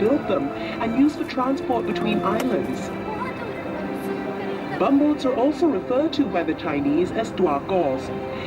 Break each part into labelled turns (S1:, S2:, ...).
S1: built them and used for transport between islands. Bumboats are also referred to by the Chinese as duagos.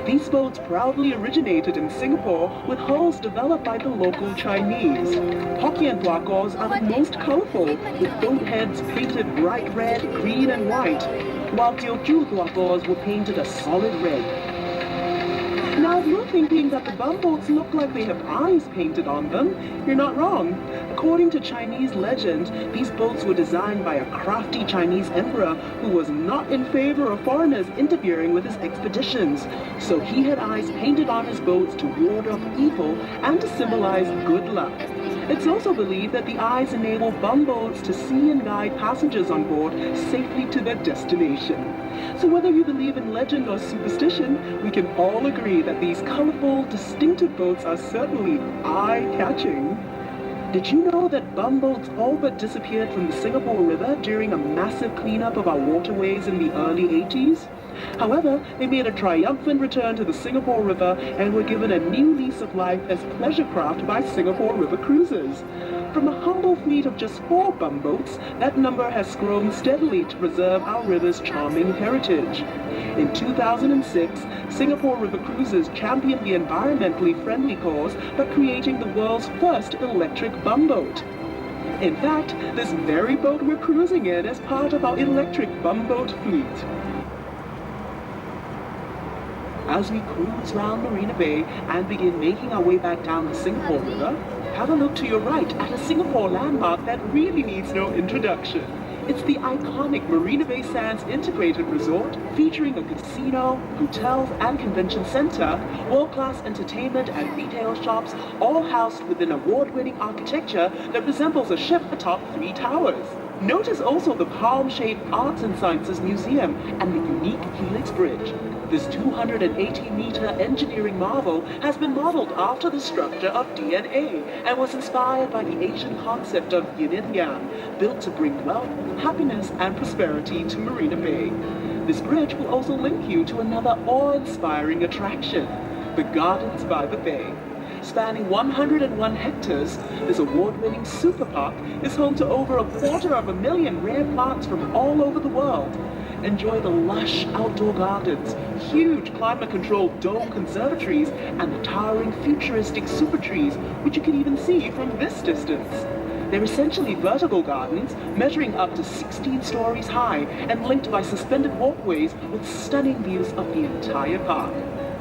S1: These boats proudly originated in Singapore with hulls developed by the local Chinese. Hokkien duagos are the most colorful, with boat heads painted bright red, green, and white, while Teochew duagos were painted a solid red. Now, if you're thinking that the bumboats look like they have eyes painted on them, you're not wrong. According to Chinese legend, these boats were designed by a crafty Chinese emperor who was not in favor of foreigners interfering with his expeditions. So he had eyes painted on his boats to ward off evil and to symbolize good luck. It's also believed that the eyes enable bumboats to see and guide passengers on board safely to their destination. So whether you believe in legend or superstition, we can all agree that these colorful, distinctive boats are certainly eye-catching. Did you know that bumboats all but disappeared from the Singapore River during a massive cleanup of our waterways in the early 80s? However, they made a triumphant return to the Singapore River and were given a new lease of life as pleasure craft by Singapore River Cruises. From a humble fleet of just 4 bumboats, that number has grown steadily to preserve our river's charming heritage. In 2006, Singapore River Cruises championed the environmentally friendly cause by creating the world's first electric bumboat. In fact, this very boat we're cruising in is part of our electric bumboat fleet. As we cruise round Marina Bay and begin making our way back down the Singapore River, have a look to your right at a Singapore landmark that really needs no introduction. It's the iconic Marina Bay Sands Integrated Resort, featuring a casino, hotels, and convention center, world-class entertainment and retail shops, all housed within award-winning architecture that resembles a ship atop 3 towers. Notice also the palm-shaped Arts and Sciences Museum and the unique Helix Bridge. This 280-meter engineering marvel has been modeled after the structure of DNA and was inspired by the Asian concept of yin and yang, built to bring wealth, happiness, and prosperity to Marina Bay. This bridge will also link you to another awe-inspiring attraction, the Gardens by the Bay. Spanning 101 hectares, this award-winning super park is home to over 250,000 rare plants from all over the world. Enjoy the lush outdoor gardens, huge climate-controlled dome conservatories, and the towering futuristic super trees, which you can even see from this distance. They're essentially vertical gardens, measuring up to 16 stories high and linked by suspended walkways with stunning views of the entire park.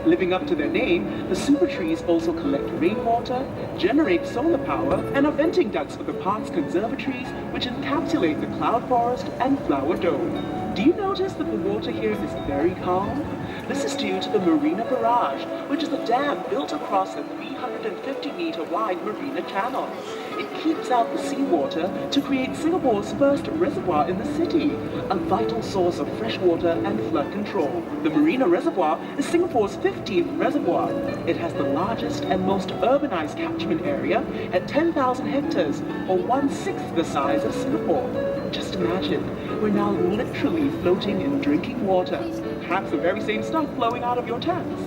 S1: Living up to their name, the super trees also collect rainwater, generate solar power, and are venting ducts for the park's conservatories, which encapsulate the cloud forest and flower dome. Do you notice that the water here is very calm? This is due to the Marina Barrage, which is a dam built across a 350-meter wide marina channel. It keeps out the seawater to create Singapore's first reservoir in the city, a vital source of fresh water and flood control. The Marina Reservoir is Singapore's 15th reservoir. It has the largest and most urbanized catchment area at 10,000 hectares, or 1/6 the size of Singapore. Just imagine, we're now literally floating in drinking water, perhaps the very same stuff flowing out of your taps.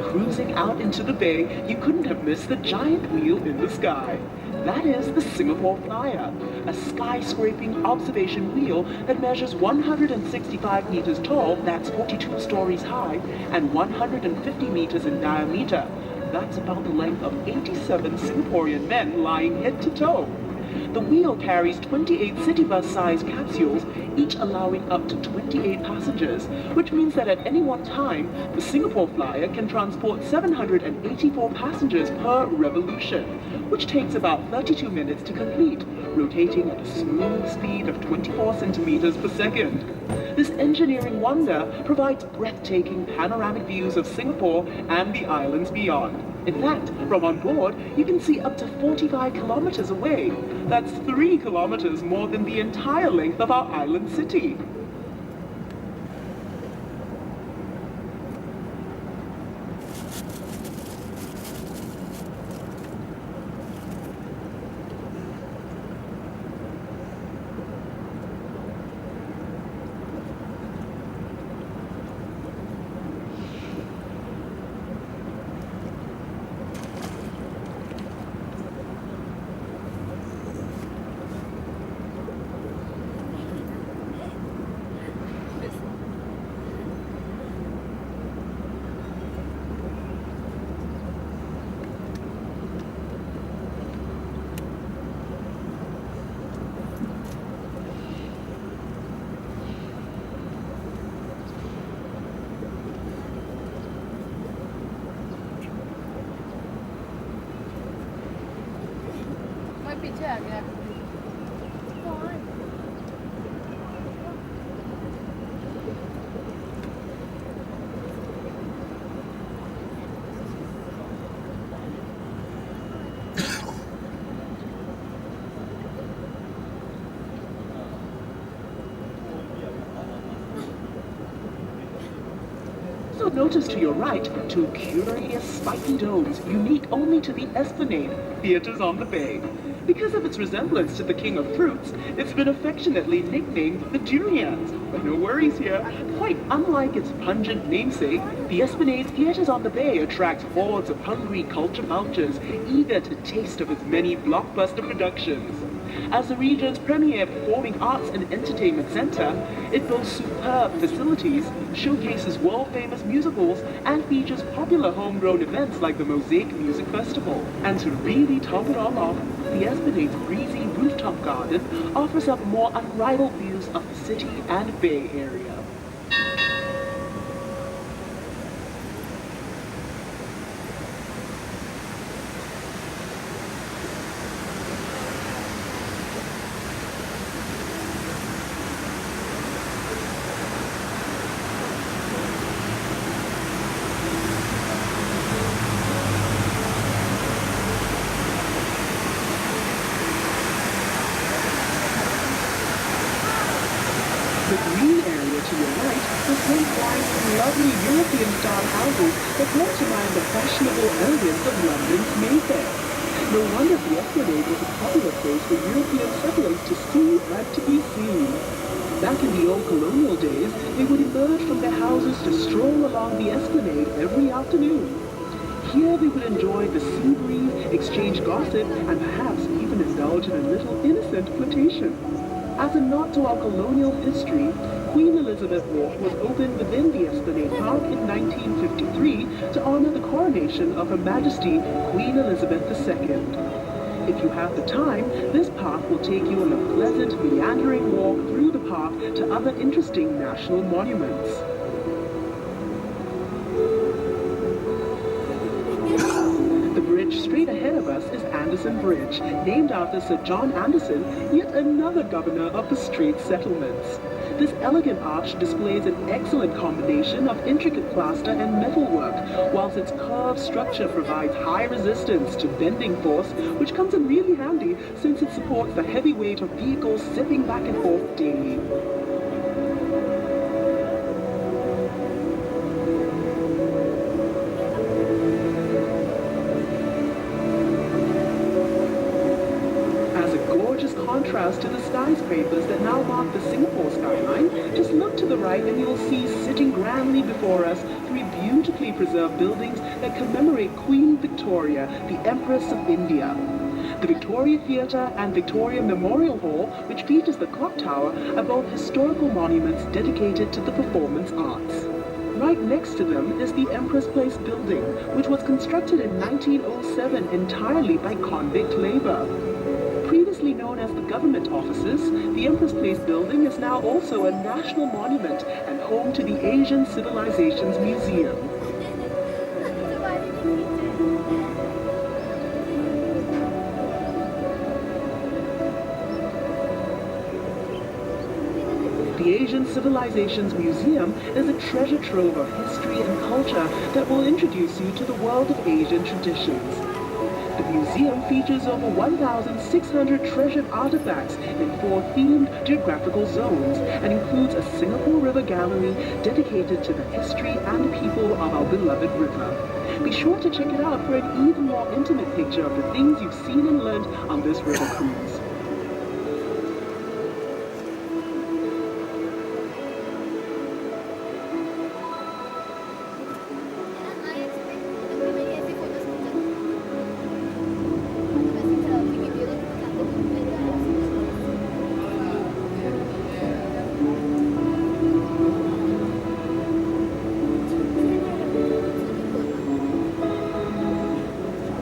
S1: Cruising out into the bay, you couldn't have missed the giant wheel in the sky. That is the Singapore Flyer, a skyscraping observation wheel that measures 165 meters tall, that's 42 stories high, and 150 meters in diameter. That's about the length of 87 Singaporean men lying head to toe. The wheel carries 28 city bus-sized capsules, each allowing up to 28 passengers, which means that at any one time, the Singapore Flyer can transport 784 passengers per revolution, which takes about 32 minutes to complete, rotating at a smooth speed of 24 centimeters per second. This engineering wonder provides breathtaking panoramic views of Singapore and the islands beyond. In fact, from on board, you can see up to 45 kilometers away. That's 3 kilometers more than the entire length of our island city.
S2: पीछे आ गया
S1: So notice to your right two curious spiky domes unique only to the Esplanade Theatres on the Bay. Because of its resemblance to the king of fruits, it's been affectionately nicknamed the Durians. But no worries here. Quite unlike its pungent namesake, the Esplanade Theatres on the Bay attracts hordes of hungry culture vultures eager to taste of its many blockbuster productions. As the region's premier performing arts and entertainment center, it boasts superb facilities, showcases world-famous musicals, and features popular homegrown events like the Mosaic Music Festival. And to really top it all off, the Esplanade's breezy rooftop garden offers up more unrivaled views of the city and Bay Area. The green area to your right was once lined with lovely European-style houses that brought to mind the fashionable elegance of London's Mayfair. No wonder the Esplanade was a popular place for European settlers to see and to be seen. Back in the old colonial days, they would emerge from their houses to stroll along the Esplanade every afternoon. Here they would enjoy the sea breeze, exchange gossip, and perhaps even indulge in a little innocent flirtation. As a nod to our colonial history, Queen Elizabeth Walk was opened within the Esplanade Park in 1953 to honor the coronation of Her Majesty Queen Elizabeth II. If you have the time, this path will take you on a pleasant, meandering walk through the park to other interesting national monuments. The bridge straight ahead of us is Anderson Bridge, named after Sir John Anderson, yet another governor of the Straits Settlements. This elegant arch displays an excellent combination of intricate plaster and metalwork, whilst its curved structure provides high resistance to bending force, which comes in really handy since it supports the heavy weight of vehicles zipping back and forth daily. Contrast to the skyscrapers that now mark the Singapore skyline, just look to the right and you'll see sitting grandly before us three beautifully preserved buildings that commemorate Queen Victoria, the Empress of India. The Victoria Theatre and Victoria Memorial Hall, which features the clock tower, are both historical monuments dedicated to the performance arts. Right next to them is the Empress Place building, which was constructed in 1907 entirely by convict labor. Previously known as the government offices, the Empress Place building is now also a national monument and home to the Asian Civilizations Museum. The Asian Civilizations Museum is a treasure trove of history and culture that will introduce you to the world of Asian traditions. The museum features over 1,600 treasured artifacts in 4 themed geographical zones and includes a Singapore River gallery dedicated to the history and people of our beloved river. Be sure to check it out for an even more intimate picture of the things you've seen and learned on this river cruise.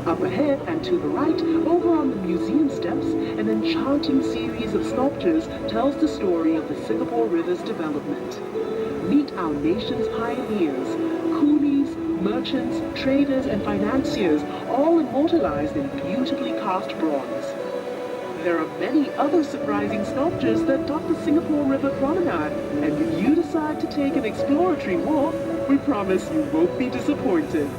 S1: Up ahead and to the right, over on the museum steps, an enchanting series of sculptures tells the story of the Singapore River's development. Meet our nation's pioneers, coolies, merchants, traders, and financiers, all immortalized in beautifully cast bronze. there are many other surprising sculptures that dot the Singapore River promenade, and if you decide to take an exploratory walk, we promise you won't be disappointed.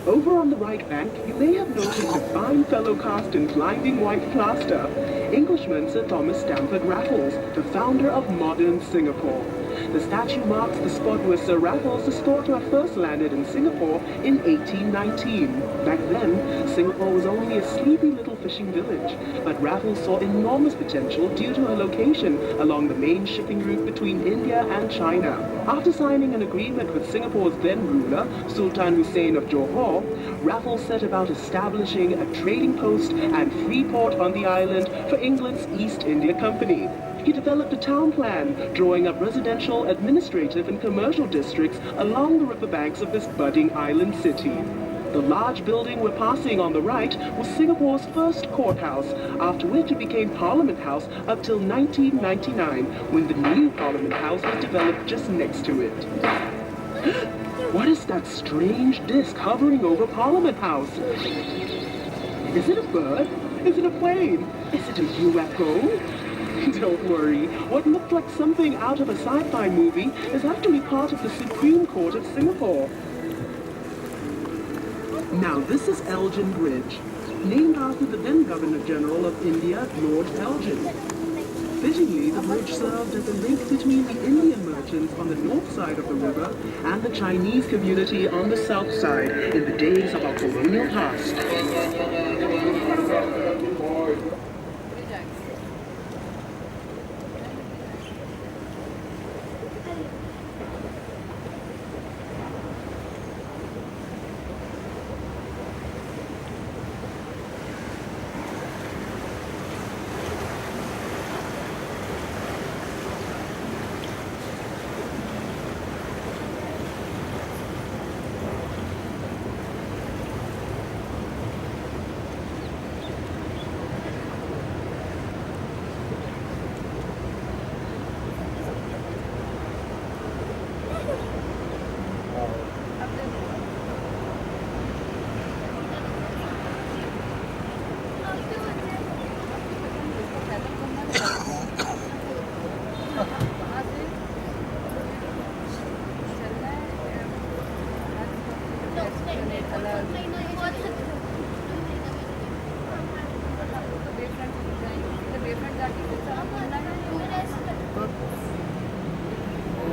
S1: Over on the right bank, you may have noticed a fine fellow cast in blinding white plaster. Englishman Sir Thomas Stamford Raffles, the founder of modern Singapore. The statue marks the spot where Sir Raffles is thought to have first landed in Singapore in 1819. Back then, Singapore was only a sleepy little fishing village, but Raffles saw enormous potential due to her location along the main shipping route between India and China. After signing an agreement with Singapore's then ruler, Sultan Hussein of Johor, Raffles set about establishing a trading post and free port on the island for England's East India Company. He developed a town plan, drawing up residential, administrative, and commercial districts along the riverbanks of this budding island city. The large building we're passing on the right was Singapore's first courthouse, after which it became Parliament House up till 1999, when the new Parliament House was developed just next to it. What is that strange disc hovering over Parliament House? Is it a bird? Is it a plane? Is it a UFO? Don't worry, what looked like something out of a sci-fi movie is actually part of the Supreme Court of Singapore. Now this is Elgin Bridge, named after the then Governor-General of India, Lord Elgin. Fittingly, the bridge served as a link between the Indian merchants on the north side of the river and the Chinese community on the south side in the days of our colonial past.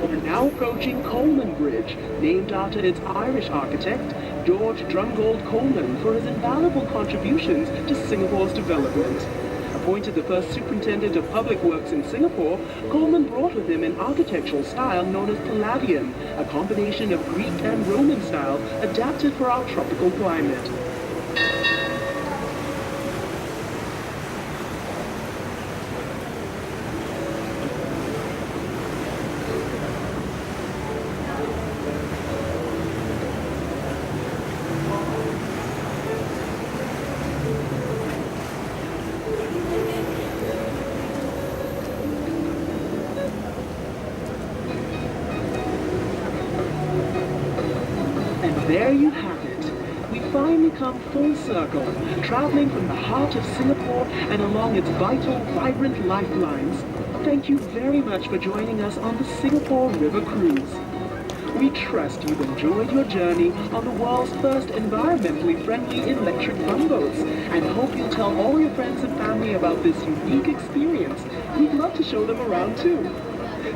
S1: We're now approaching Coleman Bridge, named after its Irish architect, George Drumgold Coleman, for his invaluable contributions to Singapore's development. Appointed the first superintendent of public works in Singapore, Coleman brought with him an architectural style known as Palladian, a combination of Greek and Roman style adapted for our tropical climate. There you have it. We finally come full circle, traveling from the heart of Singapore and along its vital, vibrant lifelines. Thank you very much for joining us on the Singapore River Cruise. We trust you've enjoyed your journey on the world's first environmentally friendly electric bumboats, and hope you'll tell all your friends and family about this unique experience. We'd love to show them around too.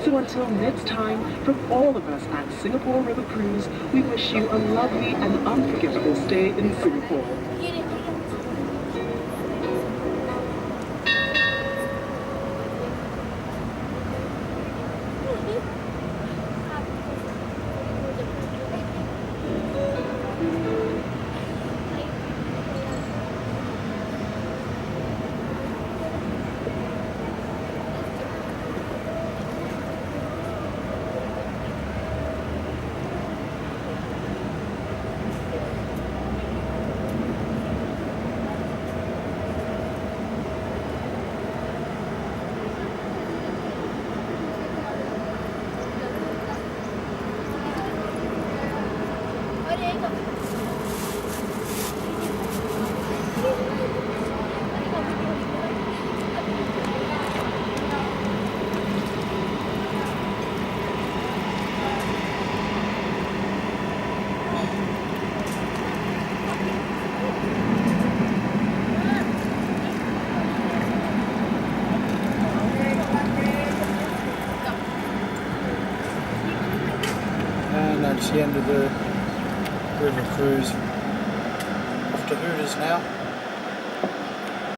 S1: So until next time, from all of us at Singapore River Cruise, we wish you a lovely and unforgettable stay in Singapore.
S2: much the end of the river cruise. Off to Hooters now.